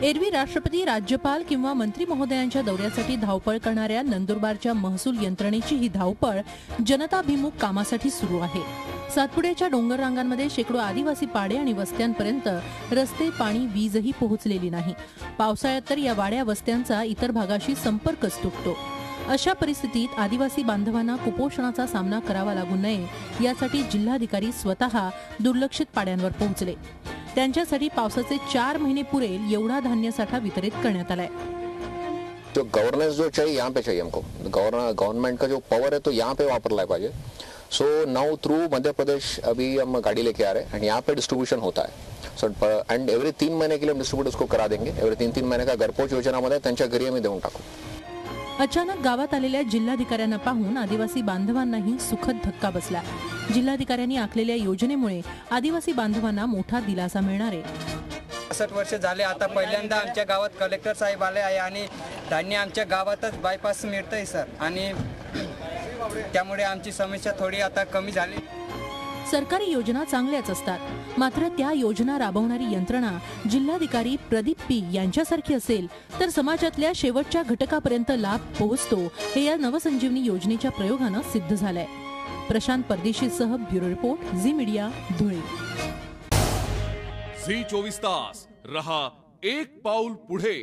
एरवी राष्ट्रपती, राज्यपाल किंवा मंत्री महोदयांच्या दौऱ्यासाठी धावपळ करणाऱ्या नंदुरबारच्या महसूल यंत्रणेची ही धावपळ जनताभिमुख कामासाठी सुरू आहे। सातपुड्याच्या डोंगर रांगांमध्ये शेकडो आदिवासी पाडे आणि वस्त्यांपर्यंत रस्ते, पाणी, वीजही पोहोचलेली नाही। पावसाळ्यात तर या वाड्या वस्त्यांचा इतर भागाशी संपर्कच तुटतो। अशा परिस्थितीत आदिवासी बांधवांना कुपोषणाचा सामना करावा लागू नये यासाठी जिल्हाधिकारी स्वतः दुर्लक्षित पाड्यांवर पोहोचले। त्यांच्यासाठी पावसाचे 4 महिने पुरेल एवढा धान्य साठा वितरित करण्यात आलाय। जो गवर्नेंस जो चाहिए यहाँ पे चाहिए हमको, गवर्नमेंट का जो पावर है तो यहाँ पे वापरला पाहिजे। So now through Madhya Pradesh अभी हम गाड़ी लेके आ रहे हैं एंड यहाँ पे डिस्ट्रीब्यूशन होता है। सो एंड एवरी 3 महीने के लिए हम डिस्ट्रीब्यूट उसको करा देंगे। एवरी 3-3 महीने का घरपोच योजनामध्ये त्यांच्या घरी आम्ही देऊन टाकू। अचानक गावात आलेल्या जिल्हाधिकाऱ्यांना पाहून आदिवासी बांधवांनाही सुखद धक्का बसला। जिल्हाधिकाऱ्यांनी आखलेल्या योजनेमुळे आदिवासी बांधवांना मोठा दिलासा मिळणार आहे। 60 वर्ष झाले आता पहिल्यांदा आमच्या गावात कलेक्टर साहेब आले आहे आणि धान्य आमच्या गावातच बायपास मिळतंय सर, आणि त्यामुळे आमची समस्या थोडी आता कमी झाली। सरकारी योजना चांगल्याच असतात, मात्र त्या योजना राबवणारी यंत्रणा जिल्हाधिकारी प्रदीप पी यांच्यासारखी असेल तर समाजातल्या शेवटच्या घटकापर्यंत लाभ पोहोचतो, हे या नवसंजीवनी योजनेच्या प्रयोगानं सिद्ध झालंय। प्रशांत परदेशीसह bureau report, Zee media, Dhule. Zee 24 तास रहा एक पाऊल पुढे।